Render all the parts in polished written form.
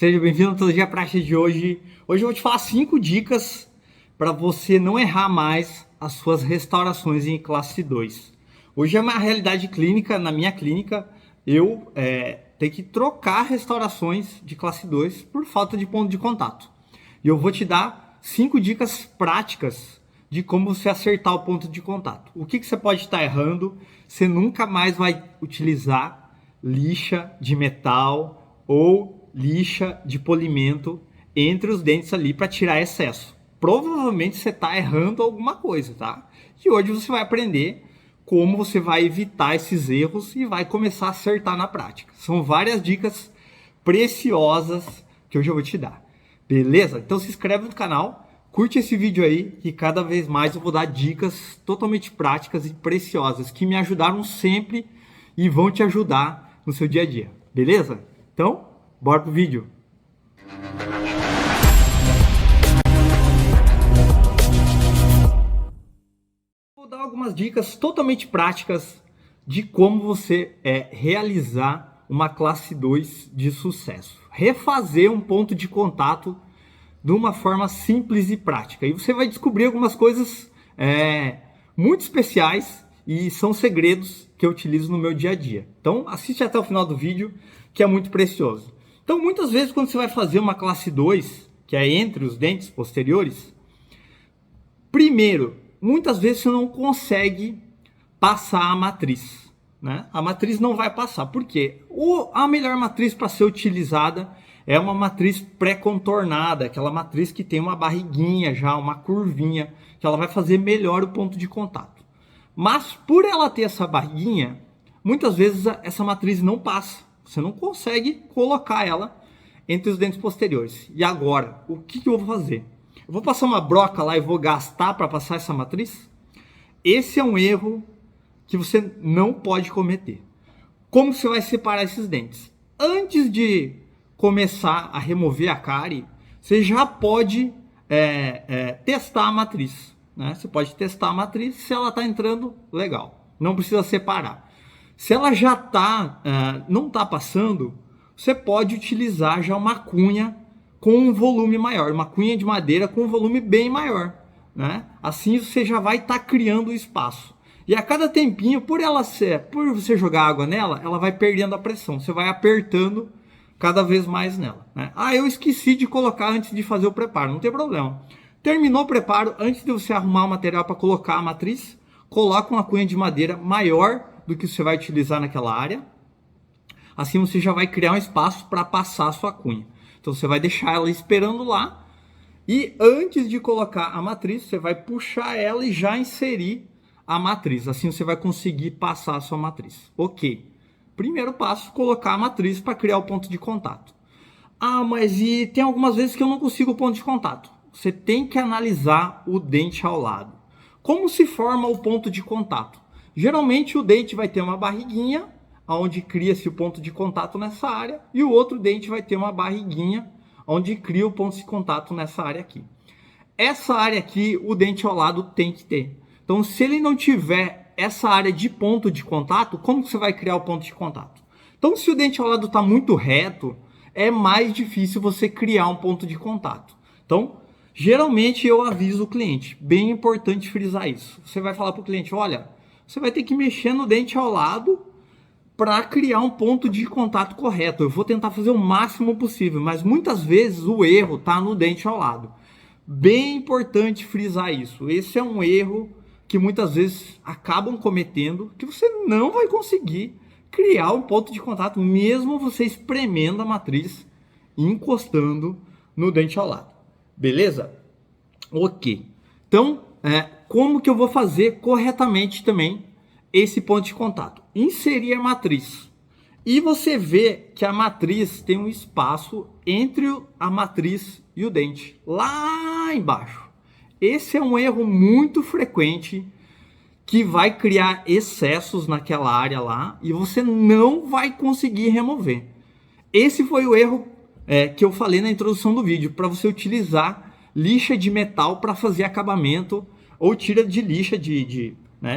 Seja bem-vindo à Metodologia Prática de hoje. Hoje eu vou te falar 5 dicas para você não errar mais as suas restaurações em classe 2. Hoje é uma realidade clínica, na minha clínica, eu tenho que trocar restaurações de classe 2 por falta de ponto de contato. E eu vou te dar 5 dicas práticas de como você acertar o ponto de contato. O que você pode estar errando? Você nunca mais vai utilizar lixa de metal ou lixa de polimento entre os dentes ali para tirar excesso. Provavelmente você está errando alguma coisa, tá? E hoje você vai aprender como você vai evitar esses erros e vai começar a acertar na prática. São várias dicas preciosas que hoje eu vou te dar. Beleza? Então se inscreve no canal, curte esse vídeo aí, que cada vez mais eu vou dar dicas totalmente práticas e preciosas que me ajudaram sempre e vão te ajudar no seu dia a dia. Beleza? Então, bora pro vídeo. Vou dar algumas dicas totalmente práticas de como você realizar uma classe 2 de sucesso. Refazer um ponto de contato de uma forma simples e prática. E você vai descobrir algumas coisas muito especiais e são segredos que eu utilizo no meu dia a dia. Então assiste até o final do vídeo, que é muito precioso. Então muitas vezes quando você vai fazer uma classe 2, que é entre os dentes posteriores, primeiro, muitas vezes você não consegue passar a matriz, né? A matriz não vai passar. Por quê? A melhor matriz para ser utilizada é uma matriz pré-contornada, aquela matriz que tem uma barriguinha já, uma curvinha, que ela vai fazer melhor o ponto de contato. Mas por ela ter essa barriguinha, muitas vezes essa matriz não passa. Você não consegue colocar ela entre os dentes posteriores. E agora, o que eu vou fazer? Eu vou passar uma broca lá e vou gastar para passar essa matriz? Esse é um erro que você não pode cometer. Como você vai separar esses dentes? Antes de começar a remover a cárie, você já pode testar a matriz, né? Você pode testar a matriz, se ela está entrando, legal. Não precisa separar. Se ela já não está passando, você pode utilizar já uma cunha com um volume maior, uma cunha de madeira com um volume bem maior, né? Assim você já vai estar criando espaço. E a cada tempinho, por você jogar água nela, ela vai perdendo a pressão. Você vai apertando cada vez mais nela, né? Eu esqueci de colocar antes de fazer o preparo, não tem problema. Terminou o preparo, antes de você arrumar o material para colocar a matriz, coloca uma cunha de madeira maior do que você vai utilizar naquela área. Assim você já vai criar um espaço para passar a sua cunha. Então você vai deixar ela esperando lá e antes de colocar a matriz, você vai puxar ela e já inserir a matriz. Assim você vai conseguir passar a sua matriz. Ok. Primeiro passo, colocar a matriz para criar o ponto de contato. Mas e tem algumas vezes que eu não consigo o ponto de contato. Você tem que analisar o dente ao lado. Como se forma o ponto de contato? Geralmente o dente vai ter uma barriguinha, onde cria-se o ponto de contato nessa área, e o outro dente vai ter uma barriguinha, onde cria o ponto de contato nessa área aqui. Essa área aqui, o dente ao lado tem que ter. Então, se ele não tiver essa área de ponto de contato, como você vai criar o ponto de contato? Então, se o dente ao lado está muito reto, é mais difícil você criar um ponto de contato. Então, geralmente eu aviso o cliente, bem importante frisar isso. Você vai falar para o cliente, olha, você vai ter que mexer no dente ao lado para criar um ponto de contato correto. Eu vou tentar fazer o máximo possível, mas muitas vezes o erro está no dente ao lado. Bem importante frisar isso. Esse é um erro que muitas vezes acabam cometendo, que você não vai conseguir criar um ponto de contato, mesmo você espremendo a matriz e encostando no dente ao lado. Beleza? Ok. Então, como que eu vou fazer corretamente também esse ponto de contato? Inserir a matriz. E você vê que a matriz tem um espaço entre a matriz e o dente, lá embaixo. Esse é um erro muito frequente que vai criar excessos naquela área lá e você não vai conseguir remover. Esse foi o erro que eu falei na introdução do vídeo, para você utilizar lixa de metal para fazer acabamento ou tira de lixa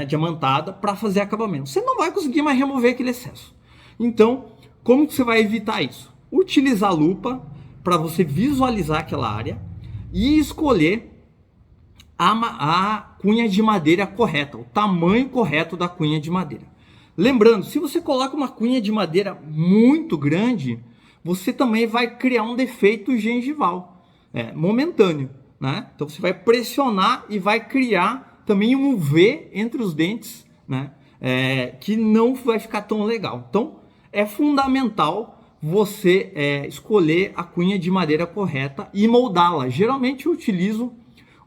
diamantada para fazer acabamento. Você não vai conseguir mais remover aquele excesso. Então, como que você vai evitar isso? Utilizar a lupa para você visualizar aquela área e escolher a cunha de madeira correta, o tamanho correto da cunha de madeira. Lembrando, se você coloca uma cunha de madeira muito grande, você também vai criar um defeito gengival, momentâneo, né? Então você vai pressionar e vai criar também um V entre os dentes, né? Que não vai ficar tão legal. Então é fundamental você escolher a cunha de madeira correta e moldá-la. Geralmente eu utilizo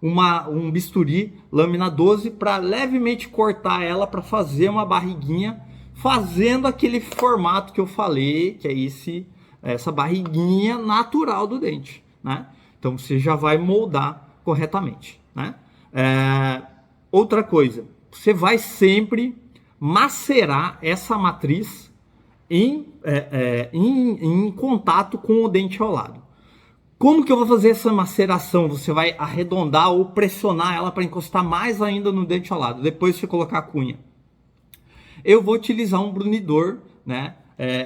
um bisturi lâmina 12 para levemente cortar ela para fazer uma barriguinha, fazendo aquele formato que eu falei, que é essa barriguinha natural do dente, né? Então você já vai moldar corretamente, né? Outra coisa, você vai sempre macerar essa matriz em contato com o dente ao lado. Como que eu vou fazer essa maceração? Você vai arredondar ou pressionar ela para encostar mais ainda no dente ao lado, depois de você colocar a cunha. Eu vou utilizar um brunidor, né?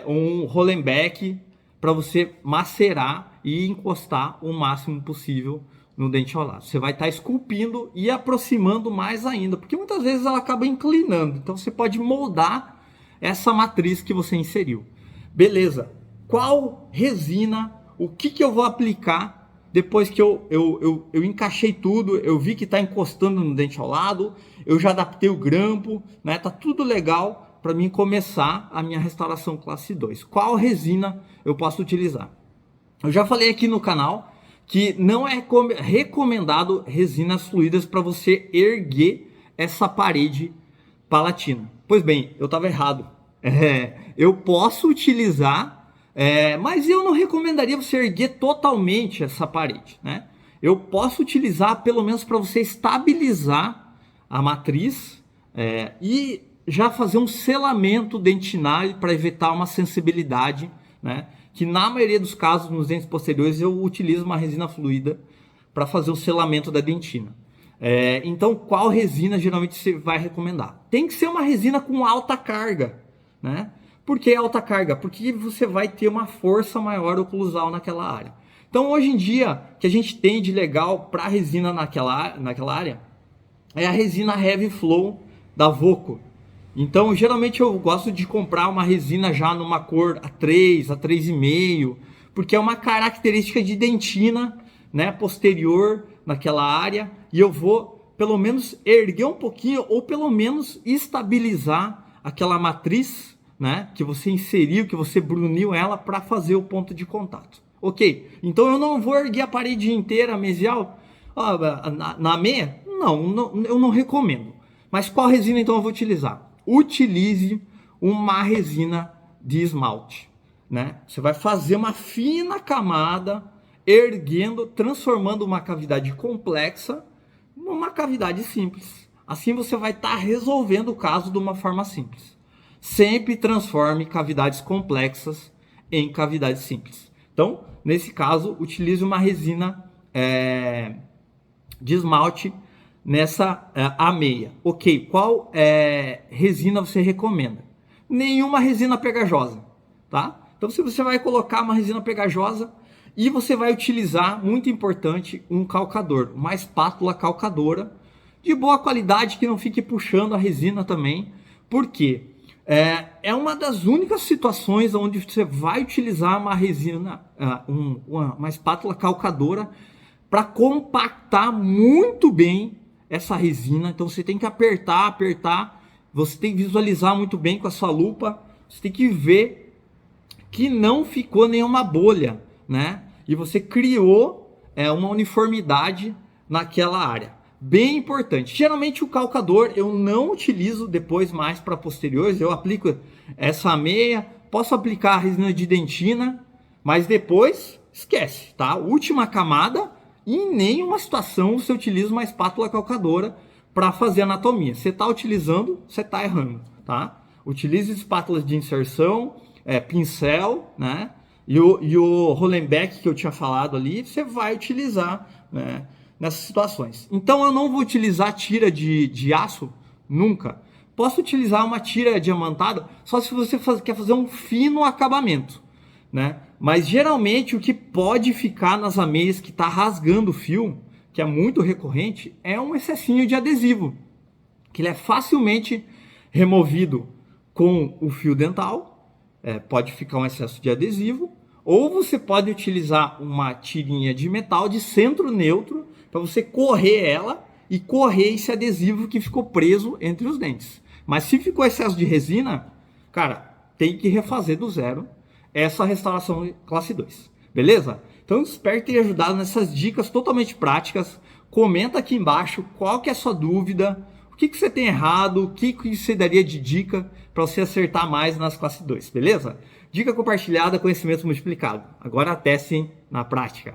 Um Hollenbeck, para você macerar e encostar o máximo possível no dente ao lado. Você vai estar esculpindo e aproximando mais ainda, porque muitas vezes ela acaba inclinando. Então você pode moldar essa matriz que você inseriu. Beleza. Qual resina, o que eu vou aplicar depois que eu encaixei tudo, eu vi que está encostando no dente ao lado, eu já adaptei o grampo, né? Tá tudo legal para mim começar a minha restauração classe 2. Qual resina eu posso utilizar? Eu já falei aqui no canal que não é recomendado resinas fluídas para você erguer essa parede palatina. Pois bem, eu estava errado. Eu posso utilizar, mas eu não recomendaria você erguer totalmente essa parede, né? Eu posso utilizar pelo menos para você estabilizar a matriz e já fazer um selamento dentinário para evitar uma sensibilidade, né? Que na maioria dos casos, nos dentes posteriores, eu utilizo uma resina fluida para fazer o selamento da dentina. Então, qual resina geralmente você vai recomendar? Tem que ser uma resina com alta carga, né? Por que alta carga? Porque você vai ter uma força maior oclusal naquela área. Então, hoje em dia, o que a gente tem de legal para resina naquela área é a resina Heavy Flow da Voco. Então, geralmente eu gosto de comprar uma resina já numa cor A3, A3,5, porque é uma característica de dentina, né, posterior naquela área, e eu vou pelo menos erguer um pouquinho ou pelo menos estabilizar aquela matriz, né, que você inseriu, que você bruniu ela para fazer o ponto de contato. Ok, então eu não vou erguer a parede inteira mesial na meia? Não, eu não recomendo. Mas qual resina então eu vou utilizar? Utilize uma resina de esmalte, né? Você vai fazer uma fina camada, erguendo, transformando uma cavidade complexa numa cavidade simples. Assim você vai estar resolvendo o caso de uma forma simples. Sempre transforme cavidades complexas em cavidades simples. Então, nesse caso, utilize uma resina de esmalte nessa A6. Ok, qual resina você recomenda? Nenhuma resina pegajosa, tá? Então, se você vai colocar uma resina pegajosa e você vai utilizar, muito importante, um calcador, uma espátula calcadora de boa qualidade que não fique puxando a resina também, porque é uma das únicas situações onde você vai utilizar uma resina, uma espátula calcadora para compactar muito bem essa resina. Então você tem que apertar, você tem que visualizar muito bem com a sua lupa, você tem que ver que não ficou nenhuma bolha, né? E você criou uma uniformidade naquela área. Bem importante. Geralmente o calcador eu não utilizo depois mais para posteriores, eu aplico essa meia, posso aplicar a resina de dentina, mas depois esquece, tá? Última camada. E em nenhuma situação você utiliza uma espátula calcadora para fazer anatomia. Você está utilizando, você está errando, tá? Utilize espátulas de inserção, pincel, né? E o Hollenbeck que eu tinha falado ali, você vai utilizar, né, nessas situações. Então eu não vou utilizar tira de aço, nunca. Posso utilizar uma tira diamantada só se você quer fazer um fino acabamento. né? Mas geralmente o que pode ficar nas ameias que está rasgando o fio, que é muito recorrente, é um excessinho de adesivo, que ele é facilmente removido com o fio dental, pode ficar um excesso de adesivo, ou você pode utilizar uma tirinha de metal de centro neutro para você correr ela e correr esse adesivo que ficou preso entre os dentes. Mas se ficou excesso de resina, cara, tem que refazer do zero essa restauração classe 2, beleza? Então espero ter ajudado nessas dicas totalmente práticas. Comenta aqui embaixo qual que é a sua dúvida, o que você tem errado, o que você daria de dica para você acertar mais nas classe 2, beleza? Dica compartilhada, conhecimento multiplicado. Agora testem na prática.